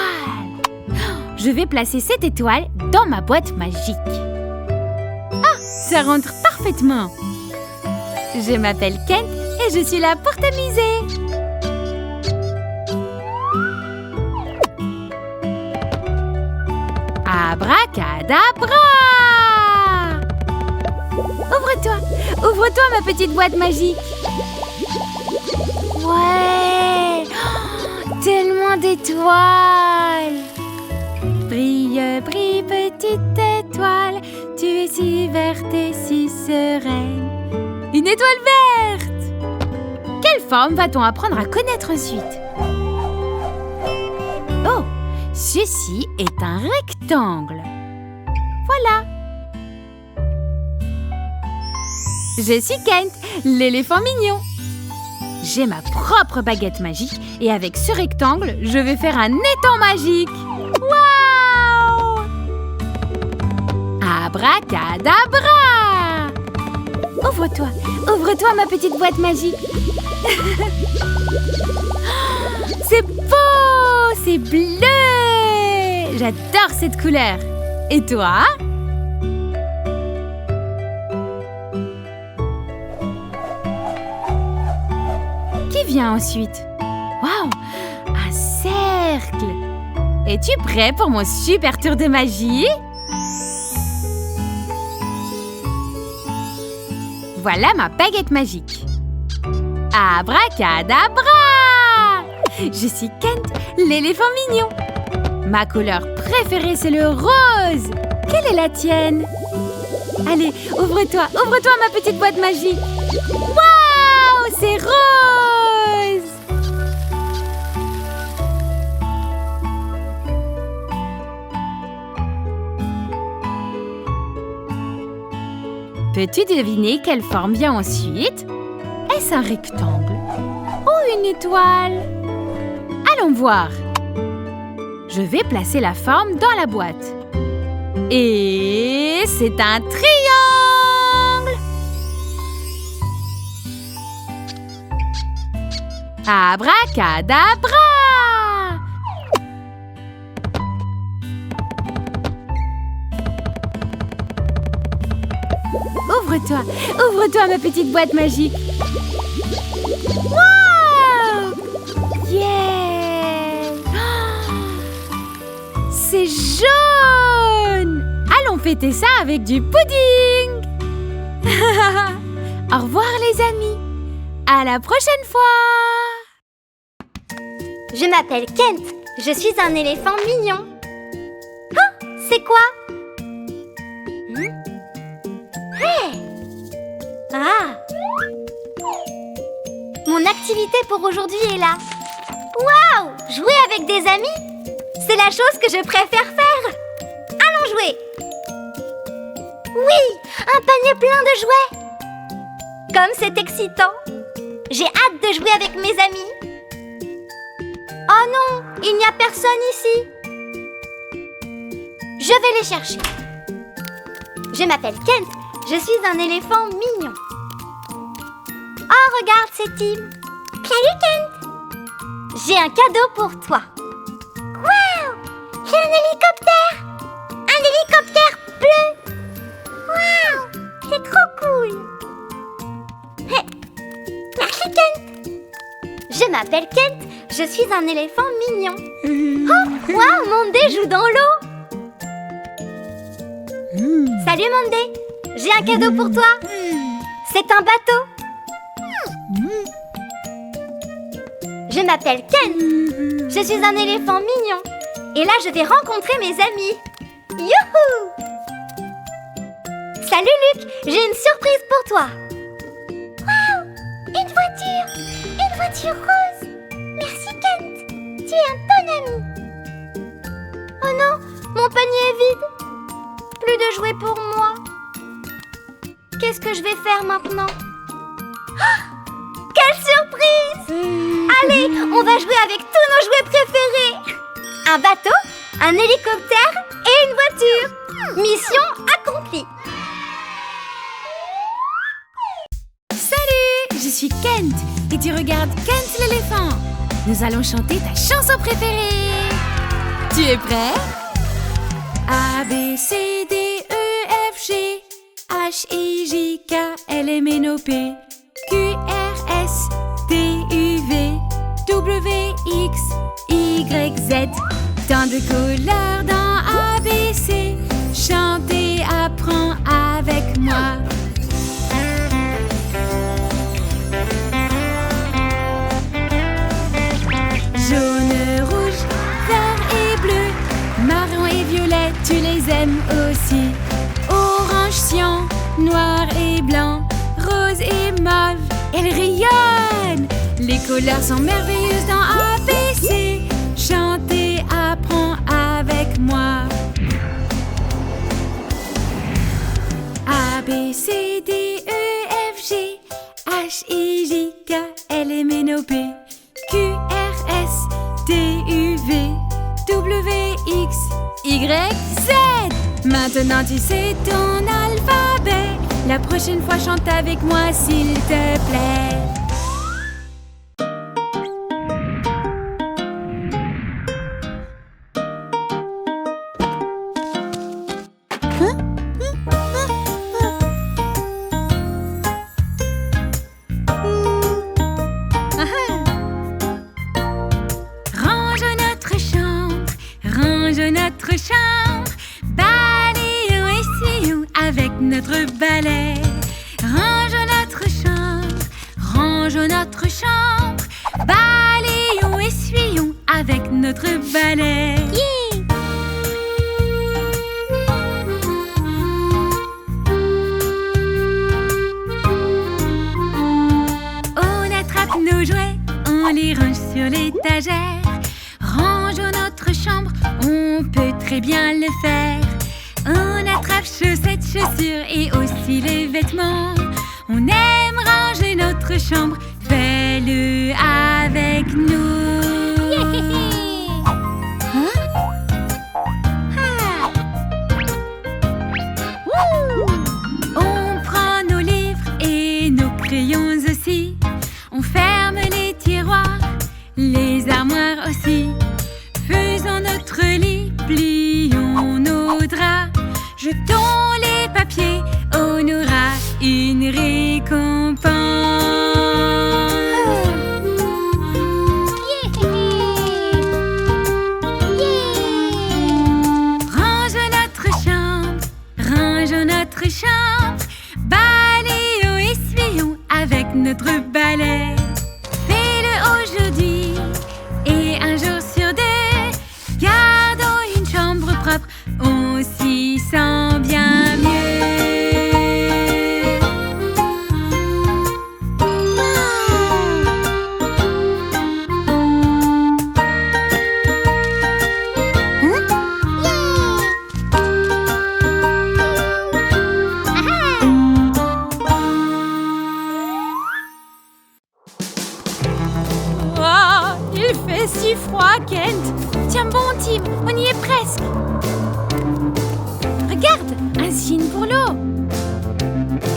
Je vais placer cette étoile dans ma boîte magique. Ah, ça rentre parfaitement. Je m'appelle Kent et je suis là pour t'amuser. Abracadabra! Ouvre-toi, ma petite boîte magique. Ouais! Oh, tellement d'étoiles! Brille, brille, petite étoile, tu es si verte et si sereine. Une étoile verte! Quelle forme va-t-on apprendre à connaître ensuite? Oh, ceci est un rectangle. Voilà! Je suis Kent, l'éléphant mignon. J'ai ma propre baguette magique et avec ce rectangle, je vais faire un étang magique. Waouh! Abracadabra! Ouvre-toi ma petite boîte magique. C'est beau, c'est bleu. J'adore cette couleur. Et toi? Vient ensuite. Waouh, un cercle. Es-tu prêt pour mon super tour de magie? Voilà ma baguette magique. Abracadabra! Je suis Kent, l'éléphant mignon. Ma couleur préférée, c'est le rose. Quelle est la tienne? Allez, ouvre-toi ma petite boîte magique. Waouh, c'est rose! Peux-tu deviner quelle forme vient ensuite? Est-ce un rectangle ou une étoile? Allons voir. Je vais placer la forme dans la boîte. Et c'est un triangle! Abracadabra! Ouvre-toi ma petite boîte magique. Wow! Yeah! C'est jaune! Allons fêter ça avec du pudding! Au revoir les amis! À la prochaine fois! Je m'appelle Kent. Je suis un éléphant mignon. Oh, c'est quoi? Hey! Ah! Mon activité pour aujourd'hui est là. Waouh! Jouer avec des amis? C'est la chose que je préfère faire. Allons jouer! Oui, un panier plein de jouets. Comme c'est excitant. J'ai hâte de jouer avec mes amis. Oh non, il n'y a personne ici. Je vais les chercher. Je m'appelle Kent, je suis un éléphant mignon. Oh, regarde, c'est Tim. Salut Kent. J'ai un cadeau pour toi. Waouh, c'est un hélicoptère. Un hélicoptère bleu. Waouh, c'est trop cool. Merci Kent. Je m'appelle Kent, je suis un éléphant mignon. Oh, waouh, Monday joue dans l'eau. Salut Monday, j'ai un cadeau pour toi. C'est un bateau. Je m'appelle Kent, je suis un éléphant mignon. Et là, je vais rencontrer mes amis. Youhou! Salut Luc, j'ai une surprise pour toi. Waouh! Une voiture rose. Merci Kent, tu es un bon ami. Oh non, mon panier est vide. Plus de jouets pour moi. Qu'est-ce que je vais faire maintenant? Oh, quelle surprise! Allez, on va jouer avec tous nos jouets préférés. Un bateau, un hélicoptère et une voiture. Mission accomplie. Salut, je suis Kent et tu regardes Kent l'éléphant. Nous allons chanter ta chanson préférée. Tu es prêt? A, B, C, D, E, F, G, H, I, J, K, L, M, N, O, P, Q, R, S, T, U, V, W, X, Y, Z. Tant de couleurs dans A, B, C. Chanter, apprends avec moi. Jaune, rouge, vert et bleu, marron et violet, tu les aimes aussi. Orange, cyan, noir et blanc, rose et mauve, elles rayonnent. Les couleurs sont merveilleuses dans A, B, C. Chanter, apprends avec moi. A, B, C, D, E, F, G, H, I, J, K, L, M, N, O, P, Q, R, S, T, U, V, W, X, Y, Z. Maintenant tu sais ton alphabet. La prochaine fois chante avec moi s'il te plaît. Notre chambre, balayons, essuyons avec notre balai. Rangeons notre chambre, balayons, essuyons avec notre balai. On attrape nos jouets, on les range sur l'étagère. Rangeons notre chambre, on peut très bien le faire. On attrape chaussettes, chaussures et aussi les vêtements. On aime ranger notre chambre, fais-le avec nous. On prend nos livres et nos crayons aussi. On ferme les tiroirs, les armoires aussi. Faisons notre lit, plions nos draps. Jetons les papiers, on aura une récompense. Rangeons notre chambre, balayons, essuyons avec notre balai. Fais-le aujourd'hui et un jour sur deux, gardons une chambre propre, on s'y sent bien mieux. froid, Kent. Tiens bon, Tim, on y est presque. Regarde, un signe pour l'eau.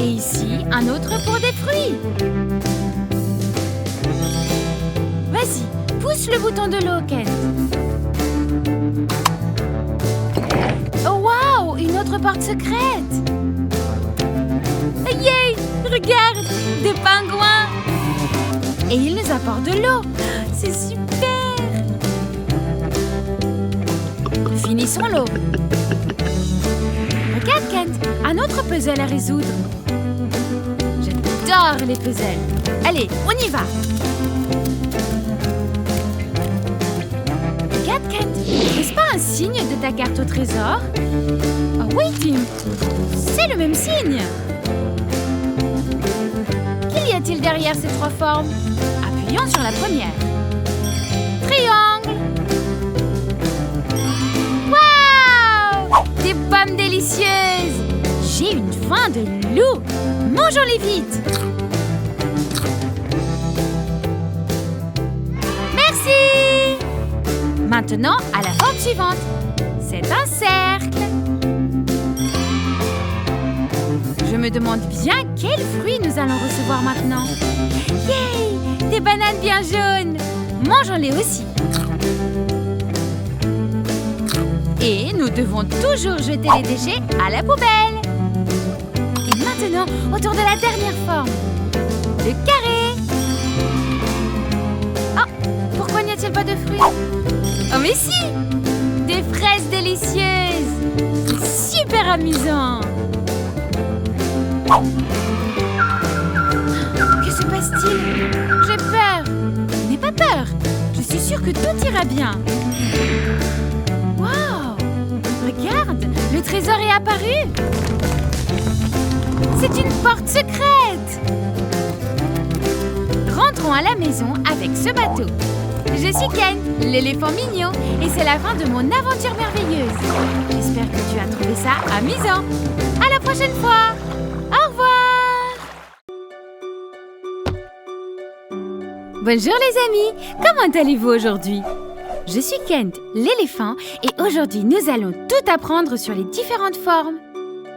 Et ici, un autre pour des fruits. Vas-y, pousse le bouton de l'eau, Kent. Oh, waouh, une autre porte secrète. Yay, regarde, des pingouins. Et ils nous apportent de l'eau. C'est super. Finissons l'eau. Regarde, Kent, un autre puzzle à résoudre. J'adore les puzzles. Allez, on y va. Regarde, Kent, n'est-ce pas un signe de ta carte au trésor? Oh oui, Tim, c'est le même signe. Qu'y a-t-il derrière ces trois formes? Appuyons sur la première. Triangle. Waouh! Des pommes délicieuses. J'ai une faim de loup. Mangeons-les vite. Merci. Maintenant, à la forme suivante. C'est un cercle. Je me demande bien quels fruits nous allons recevoir maintenant. Yay! Des bananes bien jaunes. Mangeons-les aussi. Et nous devons toujours jeter les déchets à la poubelle. Et maintenant, autour de la dernière forme. Le carré. Oh, pourquoi n'y a-t-il pas de fruits? Oh mais si! Des fraises délicieuses. C'est super amusant. Que se passe-t-il? J'ai peur. N'aie pas peur. Je suis sûre que tout ira bien. Waouh! Regarde, le trésor est apparu. C'est une porte secrète. Rentrons à la maison avec ce bateau. Je suis Ken, l'éléphant mignon, et c'est la fin de mon aventure merveilleuse. J'espère que tu as trouvé ça amusant. À la prochaine fois. Au revoir. Bonjour les amis, comment allez-vous aujourd'hui? Je suis Kent, l'éléphant, et aujourd'hui nous allons tout apprendre sur les différentes formes.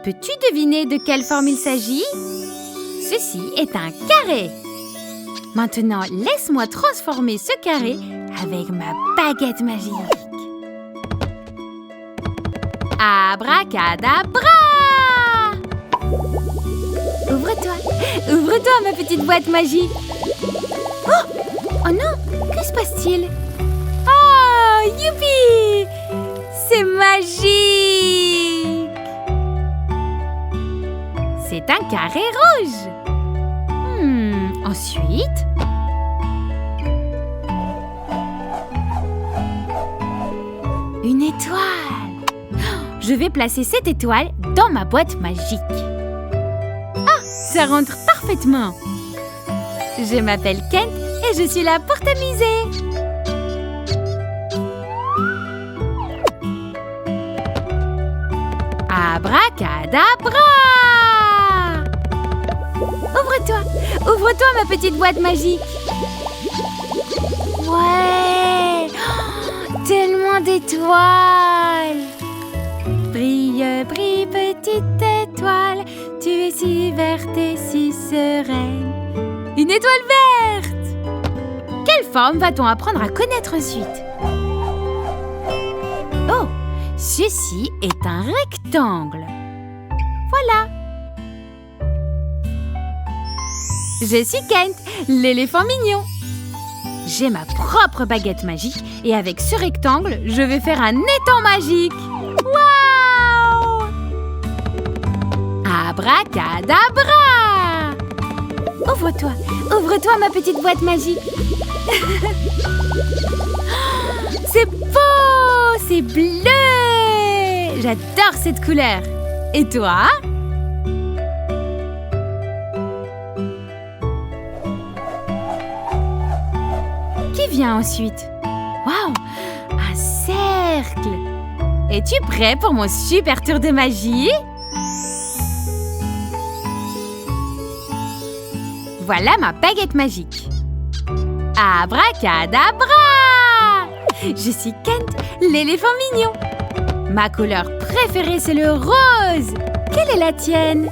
Peux-tu deviner de quelle forme il s'agit? Ceci est un carré. Maintenant, laisse-moi transformer ce carré avec ma baguette magique. Abracadabra! Ouvre-toi, ouvre-toi ma petite boîte magique. Oh non, que se passe-t-il? Oh, youpi! C'est magique! C'est un carré rouge. Ensuite... une étoile. Je vais placer cette étoile dans ma boîte magique. Ah, ça rentre parfaitement. Je m'appelle Kent et je suis là pour t'amuser. Abracadabra! Ouvre-toi ma petite boîte magique. Ouais! Oh, tellement d'étoiles! Brille, brille, petite étoile, tu es si verte et si sereine. Une étoile verte! Quelle forme va-t-on apprendre à connaître ensuite? Oh, ceci est un rectangle. Voilà. Je suis Kent, l'éléphant mignon. J'ai ma propre baguette magique et avec ce rectangle, je vais faire un étang magique. Waouh! Abracadabra! Ouvre-toi ma petite boîte magique. C'est beau, c'est bleu. J'adore cette couleur. Et toi? Qui vient ensuite? Waouh, un cercle. Es-tu prêt pour mon super tour de magie? Voilà ma baguette magique. Abracadabra! je suis Kent, l'éléphant mignon. Ma couleur préférée, c'est le rose. Quelle est la tienne?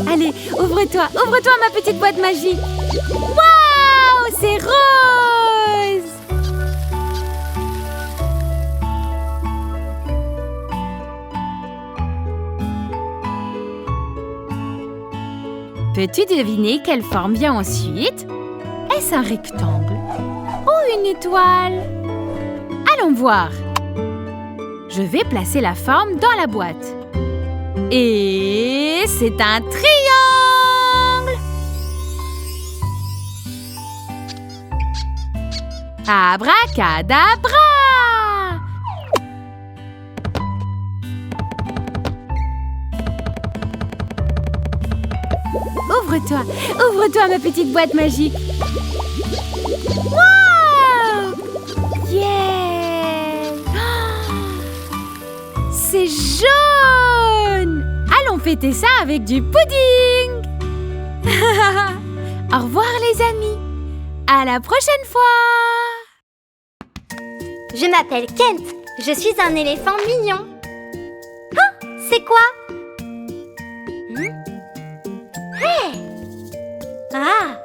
Allez, ouvre-toi, ma petite boîte magique. Waouh, c'est rose! Peux-tu deviner quelle forme vient ensuite? Est-ce un rectangle ou une étoile? Allons voir. Je vais placer la forme dans la boîte. Et c'est un triangle! Abracadabra! Ouvre-toi ma petite boîte magique. Wow! Yeah! C'est jaune! Allons fêter ça avec du pudding! Au revoir les amis! À la prochaine fois! Je m'appelle Kent. Je suis un éléphant mignon. Ah, c'est quoi? Hey! Ah!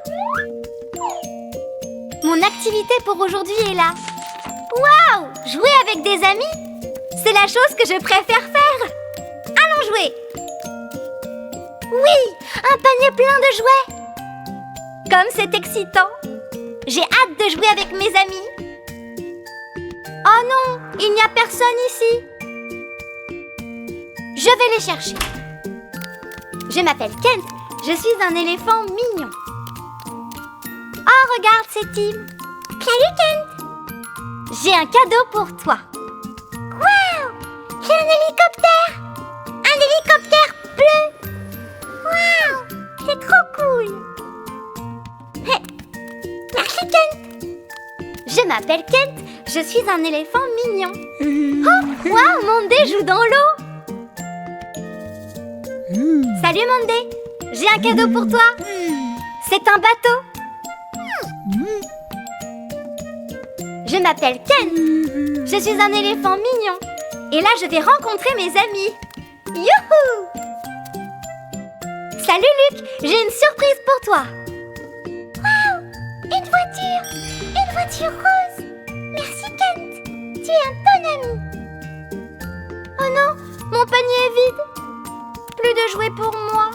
Mon activité pour aujourd'hui est là. Waouh! Jouer avec des amis? C'est la chose que je préfère faire. Allons jouer! Oui! Un panier plein de jouets! Comme c'est excitant! J'ai hâte de jouer avec mes amis. Oh non! Il n'y a personne ici. Je vais les chercher. Je m'appelle Kent. Je suis un éléphant mignon. Oh, regarde, c'est Tim. Salut, Kent. J'ai un cadeau pour toi. Waouh! J'ai un hélicoptère. Un hélicoptère bleu. Waouh! C'est trop cool. Hey. Merci, Kent. Je m'appelle Kent. Je suis un éléphant mignon. Oh, waouh, Monday joue dans l'eau. Salut, Monday. J'ai un cadeau pour toi. C'est un bateau. Je m'appelle Kent. Je suis un éléphant mignon. Et là, je vais rencontrer mes amis. Youhou! Salut, Luc. J'ai une surprise pour toi. Waouh! Une voiture. Une voiture rose. Merci, Kent. Tu es un bon ami. Oh non, mon panier est vide. Plus de jouets pour moi.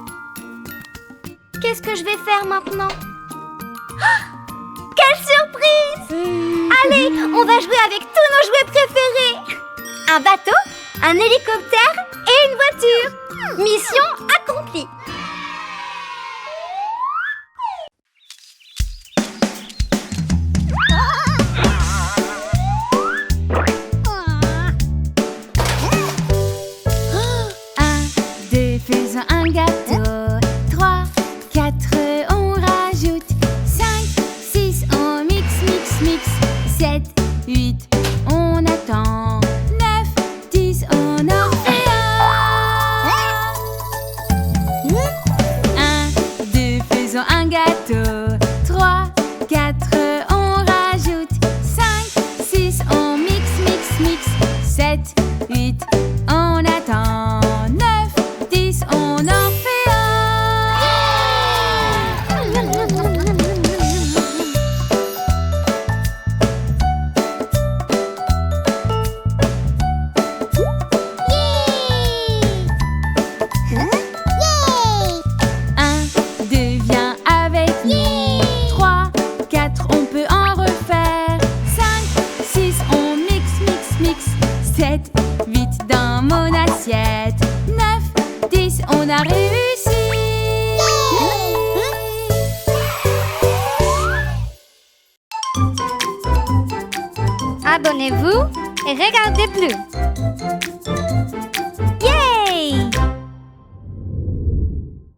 Qu'est-ce que je vais faire maintenant? Oh, quelle surprise! Allez, on va jouer avec tous nos jouets préférés. Un bateau, un hélicoptère et une voiture. Mission accomplie. Faisons un gâteau. 3, 4, on rajoute. 5, 6, on mixe, mixe, mixe. 7, 8, on attend. 9, 10, on en fait un. 1, 2, faisons un gâteau. 3, 4, on rajoute. 5, 6, on mixe, mixe, mixe. 7, 8, on attend. 9, 10, on en fait un. Un, 2, viens avec nous. 3, 4, on peut en refaire. 5, 6, on mixe, mixe, mixe. 7, 8, dans mon assiette. 9, 10, on a réussi. Abonnez-vous et regardez plus.